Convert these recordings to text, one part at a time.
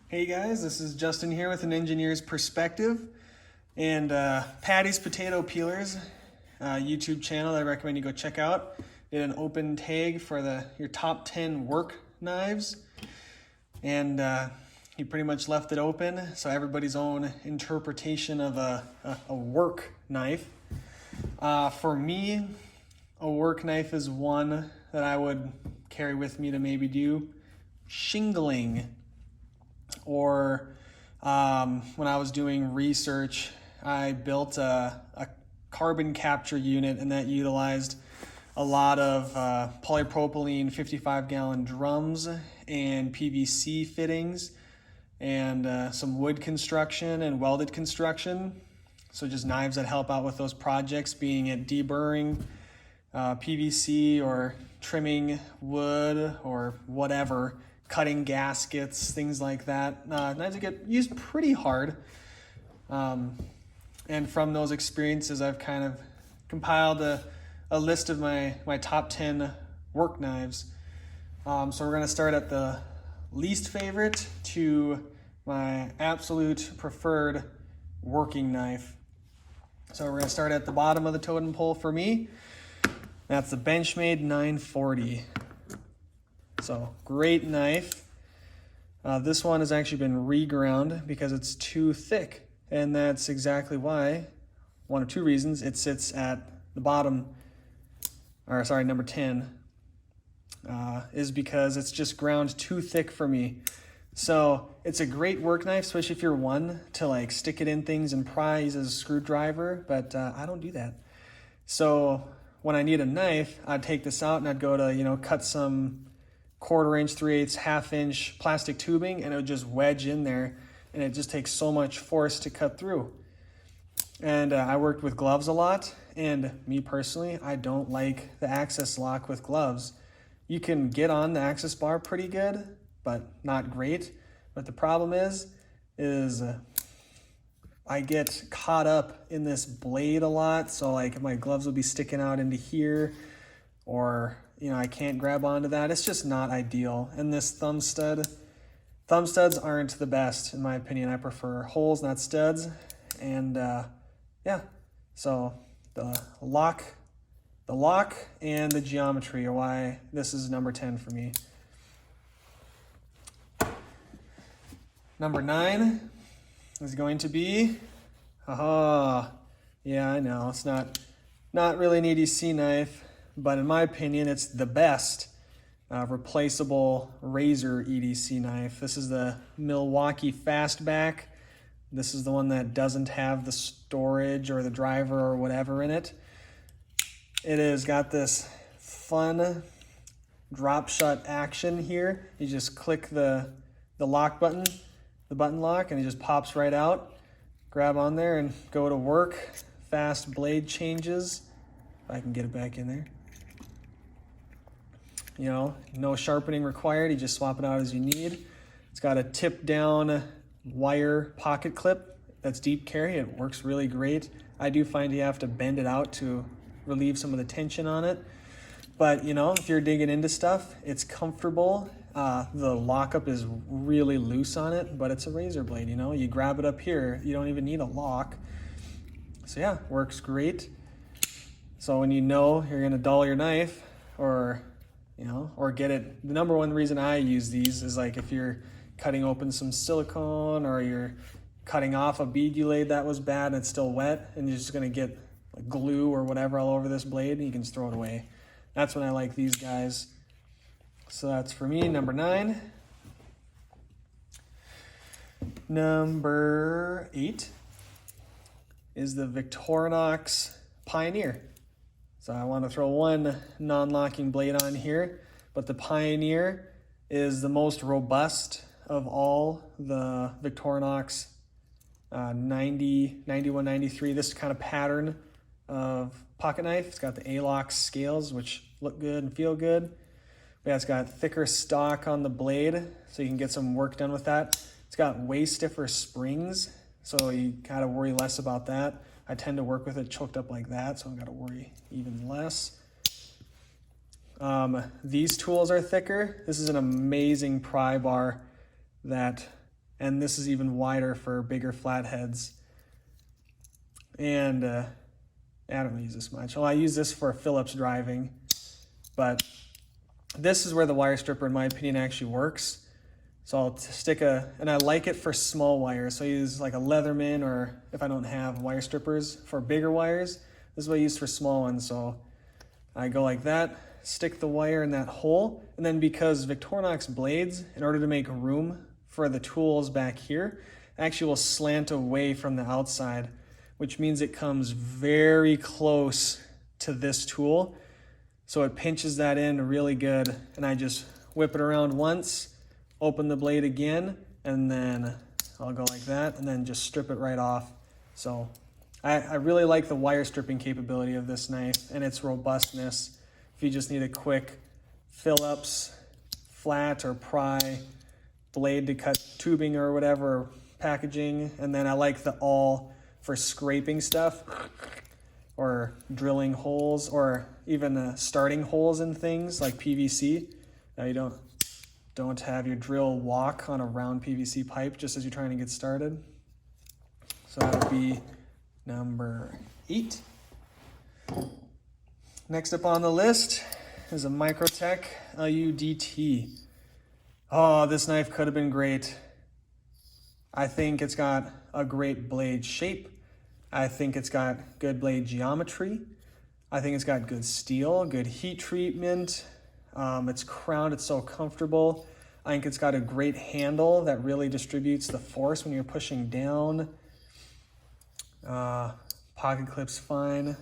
Hey guys, this is Justin here with an engineer's perspective, and Paddy's Potato Peelers YouTube channel that I recommend you go check out. Did an open tag for your top 10 work knives, and he pretty much left it open so everybody's own interpretation of a work knife. For me, a work knife is one that I would carry with me to maybe do shingling. Or when I was doing research, I built a carbon capture unit, and that utilized a lot of polypropylene 55-gallon drums and PVC fittings and some wood construction and welded construction. So just knives that help out with those projects, being it deburring PVC or trimming wood or whatever, cutting gaskets, things like that. Knives that get used pretty hard. And from those experiences, I've kind of compiled a list of my top 10 work knives. So we're gonna start at the least favorite to my absolute preferred working knife. So we're gonna start at the bottom of the totem pole for me. That's the Benchmade 940. So great knife. This one has actually been reground because it's too thick, and that's exactly why, one of two reasons, it sits at the bottom, or sorry, number 10, is because it's just ground too thick for me. So it's a great work knife, especially if you're one to like stick it in things and pry, use as a screwdriver, but I don't do that. So when I need a knife, I'd take this out and I'd go to, cut some 1/4 inch, 3/8, 1/2 inch plastic tubing, and it would just wedge in there, and it just takes so much force to cut through. And I worked with gloves a lot, and me personally, I don't like the access lock with gloves. You can get on the access bar pretty good, but not great. But the problem is I get caught up in this blade a lot, so like my gloves will be sticking out into here, or I can't grab onto that. It's just not ideal. And this thumb studs aren't the best in my opinion. I prefer holes, not studs. And yeah, so the lock and the geometry are why this is number 10 for me. Number 9 is going to be, yeah, I know, it's not really an EDC knife, but in my opinion, it's the best replaceable razor EDC knife. This is the Milwaukee Flashback. This is the one that doesn't have the storage or the driver or whatever in it. It has got this fun drop shut action here. You just click the lock button, the button lock, and it just pops right out. Grab on there and go to work. Fast blade changes. If I can get it back in there. No sharpening required. You just swap it out as you need. It's got a tip down wire pocket clip that's deep carry. It works really great. I do find you have to bend it out to relieve some of the tension on it. But if you're digging into stuff, it's comfortable. The lockup is really loose on it, but it's a razor blade, you grab it up here, you don't even need a lock. So yeah, works great. So when you're gonna dull your knife or get it, the number one reason I use these is like if you're cutting open some silicone or you're cutting off a bead you laid that was bad and it's still wet and you're just gonna get like glue or whatever all over this blade, and you can just throw it away. That's when I like these guys. So that's for me, number 9. Number 8 is the Victorinox Pioneer. So I want to throw one non-locking blade on here, but the Pioneer is the most robust of all the Victorinox 90, 91, 93, this kind of pattern of pocket knife. It's got the A-LOX scales, which look good and feel good. But yeah, it's got thicker stock on the blade, so you can get some work done with that. It's got way stiffer springs, so you gotta worry less about that. I tend to work with it choked up like that, so I gotta worry even less. These tools are thicker. This is an amazing pry bar that and this is even wider for bigger flatheads. And I don't use this much. Well, I use this for Phillips driving, but this is where the wire stripper, in my opinion, actually works. So I'll stick and I like it for small wires. So I use like a Leatherman, or if I don't have wire strippers for bigger wires, this is what I use for small ones. So I go like that, stick the wire in that hole, and then because Victorinox blades, in order to make room for the tools back here, actually will slant away from the outside, which means it comes very close to this tool. So it pinches that in really good, and I just whip it around once, open the blade again, and then I'll go like that, and then just strip it right off. So I really like the wire stripping capability of this knife and its robustness. If you just need a quick Phillips flat or pry blade to cut tubing or whatever, packaging, and then I like the awl for scraping stuff or drilling holes, or even starting holes in things like PVC. Now you don't have your drill walk on a round PVC pipe just as you're trying to get started. So that would be number 8. Next up on the list is a Microtech LUDT. Oh, this knife could have been great. I think it's got a great blade shape. I think it's got good blade geometry. I think it's got good steel, good heat treatment. It's crowned, it's so comfortable. I think it's got a great handle that really distributes the force when you're pushing down. Pocket clip's fine,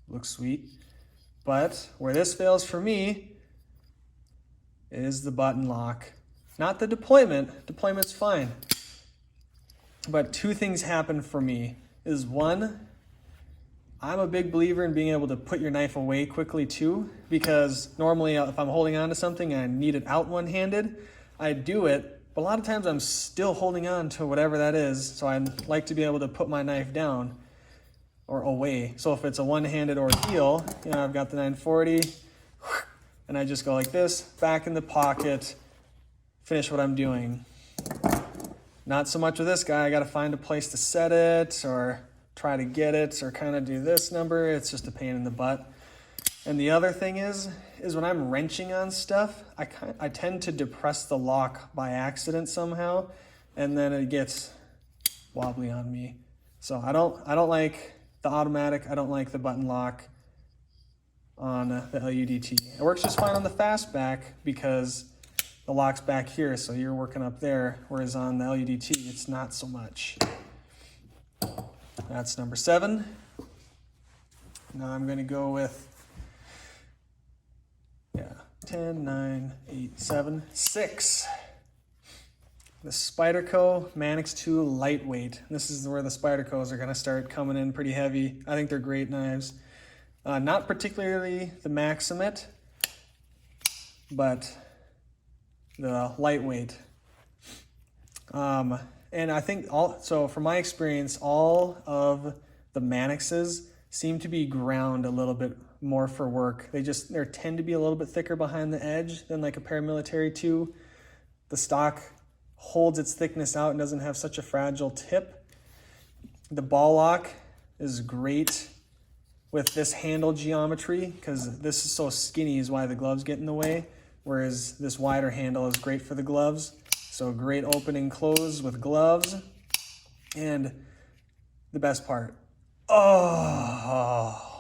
looks sweet. But where this fails for me is the button lock. Not the deployment, deployment's fine. But 2 things happen for me. Is 1, I'm a big believer in being able to put your knife away quickly too, because normally if I'm holding on to something and I need it out one-handed, I do it, but a lot of times I'm still holding on to whatever that is, so I'd like to be able to put my knife down or away. So if it's a one-handed ordeal, I've got the 940, and I just go like this, back in the pocket, finish what I'm doing. Not so much with this guy. I got to find a place to set it or try to get it or kind of do this number. It's just a pain in the butt. And the other thing is when I'm wrenching on stuff, I tend to depress the lock by accident somehow, and then it gets wobbly on me. So I don't like the automatic. I don't like the button lock on the LUDT. It works just fine on the Fastback because the lock's back here, so you're working up there, whereas on the LUDT, it's not so much. That's number 7. Now I'm going to go with 10, 9, 8, 7, 6. The Spyderco Manix 2 Lightweight. This is where the Spydercos are going to start coming in pretty heavy. I think they're great knives. Not particularly the Maximate, but the lightweight. And I think so from my experience, all of the Manixes seem to be ground a little bit more for work. They tend to be a little bit thicker behind the edge than like a Paramilitary 2. The stock holds its thickness out and doesn't have such a fragile tip. The ball lock is great with this handle geometry because this is so skinny is why the gloves get in the way, whereas this wider handle is great for the gloves. So great open and close with gloves. And the best part,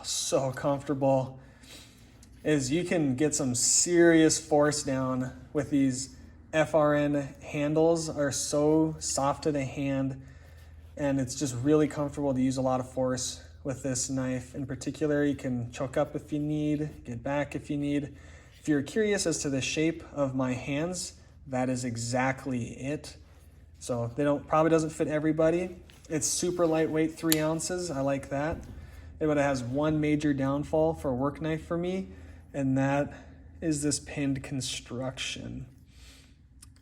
so comfortable, is you can get some serious force down with these FRN handles. Are so soft to the hand, and it's just really comfortable to use a lot of force with this knife. In particular, you can choke up if you need, get back if you need. If you're curious as to the shape of my hands, that is exactly it. So probably doesn't fit everybody. It's super lightweight, 3 ounces. I like that. But it has one major downfall for a work knife for me, and that is this pinned construction.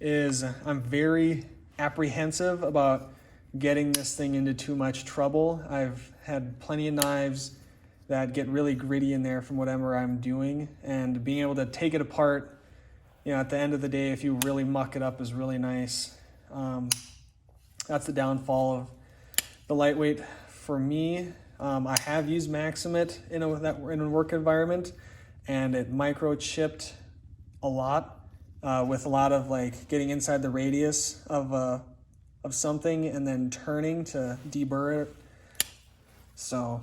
I'm very apprehensive about getting this thing into too much trouble. I've had plenty of knives that get really gritty in there from whatever I'm doing, and being able to take it apart, at the end of the day, if you really muck it up, is really nice. That's the downfall of the lightweight for me. I have used Maximate in a work environment, and it microchipped a lot with a lot of like getting inside the radius of something and then turning to deburr it. So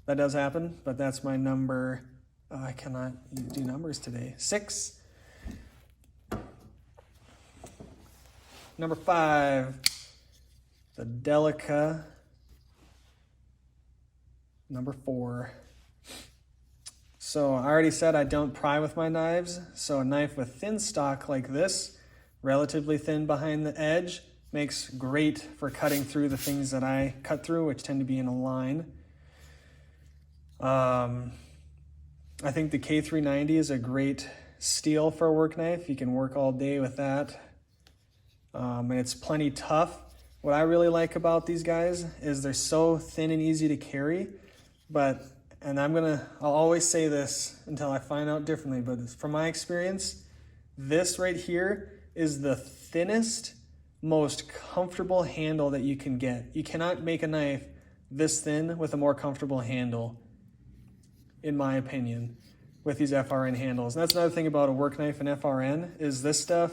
that does happen, but that's my number. I cannot do numbers today. 6. Number 5, the Delica. Number 4. So I already said I don't pry with my knives. So a knife with thin stock like this, relatively thin behind the edge, makes great for cutting through the things that I cut through, which tend to be in a line. I think the K390 is a great steel for a work knife. You can work all day with that. And it's plenty tough. What I really like about these guys is they're so thin and easy to carry, and I'll always say this until I find out differently, but from my experience, this right here is the thinnest, most comfortable handle that you can get. You cannot make a knife this thin with a more comfortable handle, in my opinion, with these FRN handles. And that's another thing about a work knife and FRN is this stuff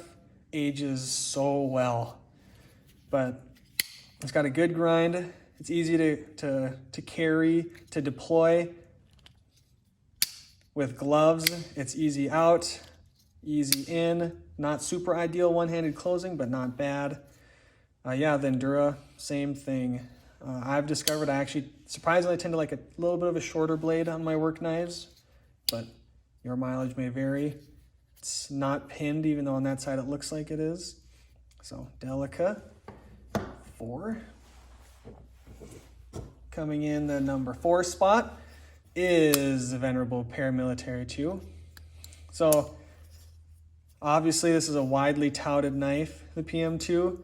ages so well. But it's got a good grind. It's easy to carry, to deploy. With gloves, it's easy out, easy in. Not super ideal one-handed closing, but not bad. The Endura, same thing. I've discovered I actually surprisingly tend to like a little bit of a shorter blade on my work knives, but your mileage may vary. It's not pinned, even though on that side it looks like it is. So Delica, 4. Coming in the number 4 spot is the venerable Paramilitary 2. So obviously this is a widely touted knife, the PM2.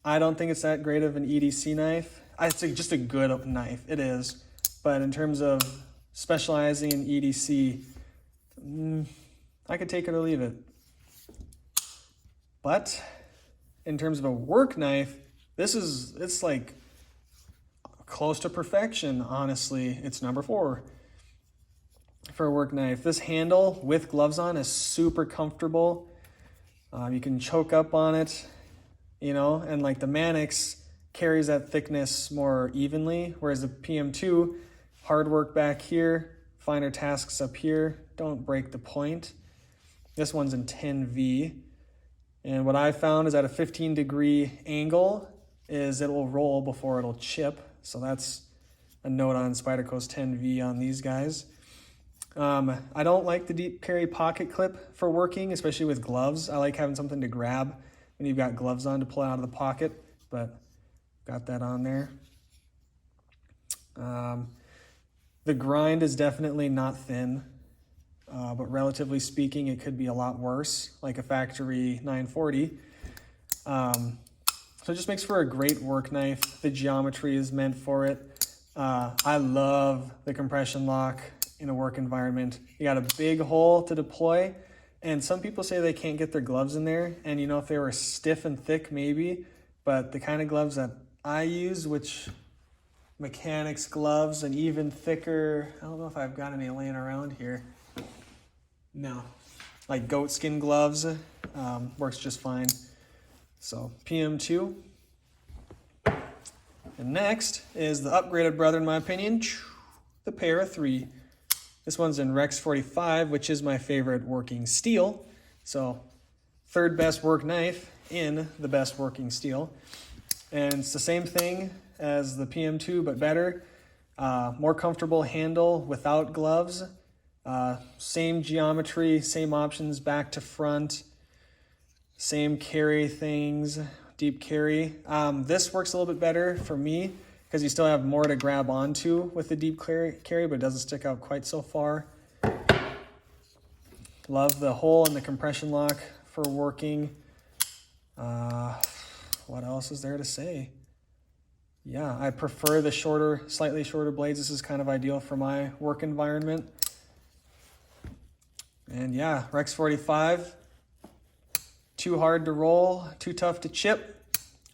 I don't think it's that great of an EDC knife. It's just a good knife, it is. But in terms of specializing in EDC, I could take it or leave it. But in terms of a work knife, it's like close to perfection, honestly. It's number 4 for a work knife. This handle with gloves on is super comfortable. You can choke up on it, and like the Manix carries that thickness more evenly, whereas the PM2, hard work back here, finer tasks up here, don't break the point. This one's in 10V, and what I found is at a 15-degree angle is it will roll before it'll chip. So that's a note on Spyderco's 10V on these guys. I don't like the deep carry pocket clip for working, especially with gloves. I like having something to grab when you've got gloves on to pull out of the pocket, but got that on there. The grind is definitely not thin, but relatively speaking, it could be a lot worse, like a factory 940. So it just makes for a great work knife. The geometry is meant for it. I love the compression lock in a work environment. You got a big hole to deploy, and some people say they can't get their gloves in there. And if they were stiff and thick, maybe, but the kind of gloves that I use, which mechanics gloves and even thicker, I don't know if I've got any laying around here. No, like goat skin gloves, works just fine. So PM2. And next is the upgraded brother, in my opinion, the Para 3. This one's in Rex 45, which is my favorite working steel. So 3rd best work knife in the best working steel. And it's the same thing as the PM2, but better. More comfortable handle without gloves. Same geometry, same options back to front. Same carry things, deep carry. This works a little bit better for me because you still have more to grab onto with the deep carry, but it doesn't stick out quite so far. Love the hole and the compression lock for working. What else is there to say? Yeah, I prefer the slightly shorter blades. This is kind of ideal for my work environment. And yeah, Rex 45. too hard to roll, too tough to chip,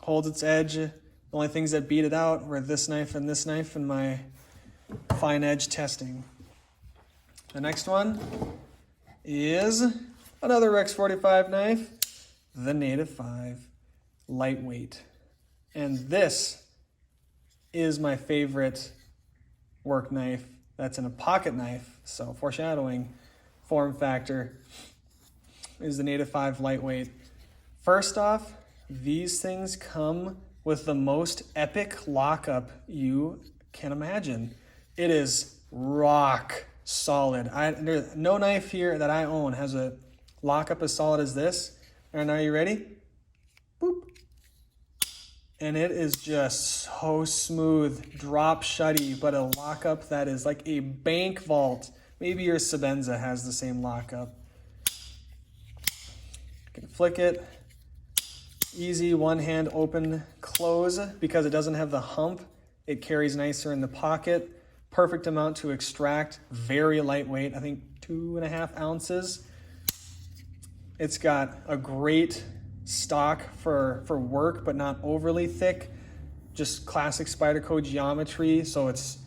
holds its edge. The only things that beat it out were this knife and my fine edge testing. The next one is another Rex 45 knife, the Native 5, lightweight. And this is my favorite work knife that's in a pocket knife. So foreshadowing, form factor is the Native 5 lightweight. First off, these things come with the most epic lockup you can imagine. It is rock solid. There's no knife here that I own has a lockup as solid as this. And are you ready? Boop. And it is just so smooth, drop shutty, but a lockup that is like a bank vault. Maybe your Sebenza has the same lockup. You can flick it. Easy one hand open close because it doesn't have the hump. It carries nicer in the pocket. Perfect amount to extract. Very lightweight. I think 2.5 ounces. It's got a great stock for work, but not overly thick. Just classic Spyderco geometry, so it's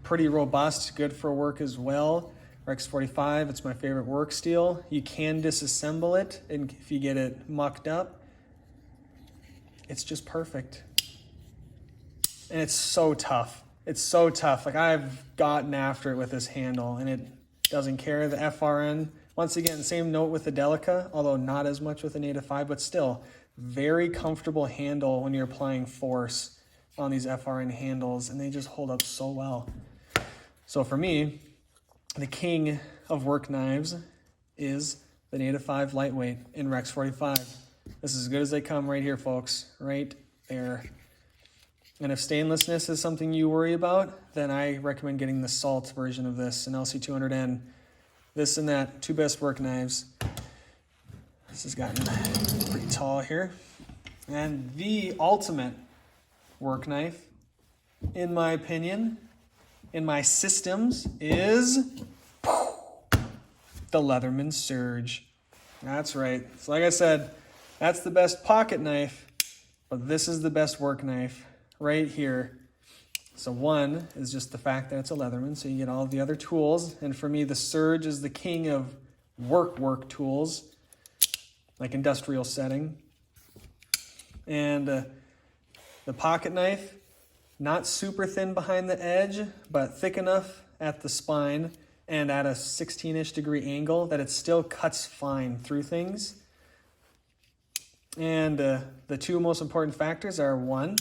pretty robust, good for work as well. Rex 45, it's my favorite work steel. You can disassemble it and if you get it mucked up. It's just perfect. And it's so tough. It's so tough. Like I've gotten after it with this handle and it doesn't care. The FRN, once again, same note with the delica, although not as much with the Native 5, but still very comfortable handle when you're applying force on these FRN handles, and they just hold up so well. So for me, the king of work knives is the Native 5 lightweight in Rex 45. This is as good as they come right here, folks, right there. And if stainlessness is something you worry about, then I recommend getting the salt version of this, an LC200N. This and that, two best work knives. This has gotten pretty tall here. And the ultimate work knife, in my opinion, in my systems, is the Leatherman Surge. That's right. So like I said, that's the best pocket knife, but this is the best work knife right here. So one is just the fact that it's a Leatherman, so you get all the other tools. And for me, the Surge is the king of work tools, like industrial setting. And the pocket knife, not super thin behind the edge, but thick enough at the spine and at a 16-ish degree angle that it still cuts fine through things. And the two most important factors are, one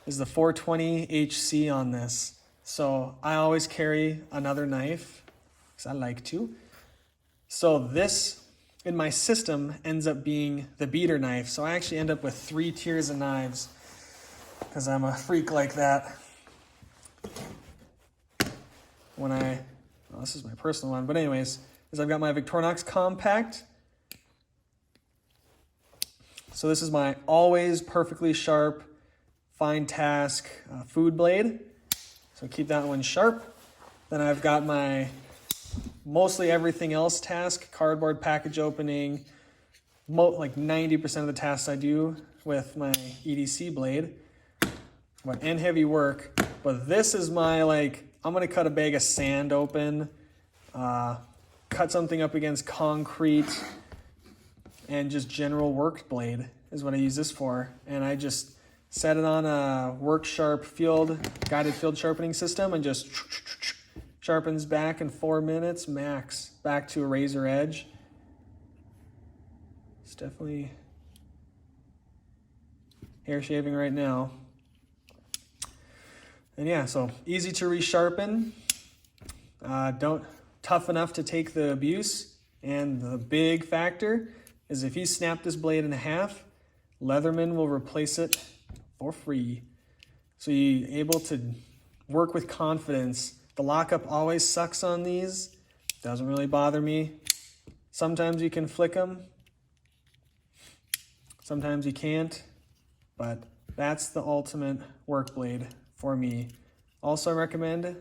is the 420 HC on this. So I always carry another knife because I like to. So this in my system ends up being the beater knife. So I actually end up with 3 tiers of knives because I'm a freak like that. This is my personal one, but anyways, is I've got my Victorinox Compact. So this is my always perfectly sharp, fine task food blade. So keep that one sharp. Then I've got my mostly everything else task, cardboard package opening, like 90% of the tasks I do with my EDC blade, and heavy work. But this is my, I'm gonna cut a bag of sand open, cut something up against concrete, and just general work blade is what I use this for. And I just set it on a work sharp guided field sharpening system and just sharpens back in 4 minutes max, back to a razor edge. It's definitely hair shaving right now. And yeah, so easy to resharpen, tough enough to take the abuse. And the big factor is if you snap this blade in half, Leatherman will replace it for free. So you're able to work with confidence. The lockup always sucks on these. Doesn't really bother me. Sometimes you can flick them. Sometimes you can't. But that's the ultimate work blade for me. Also recommend,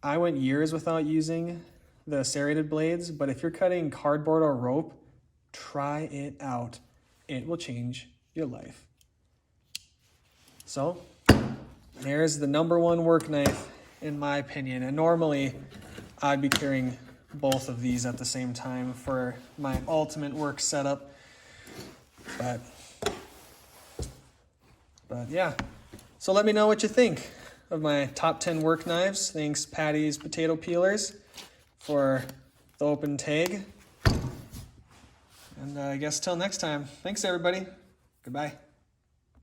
I went years without using the serrated blades, but if you're cutting cardboard or rope, try it out. it will change your life. So there's the #1 work knife in my opinion. And normally I'd be carrying both of these at the same time for my ultimate work setup. But yeah. So let me know what you think of my top 10 work knives. Thanks Paddy's potato peelers for the open tag. And I guess till next time. Thanks everybody. Goodbye.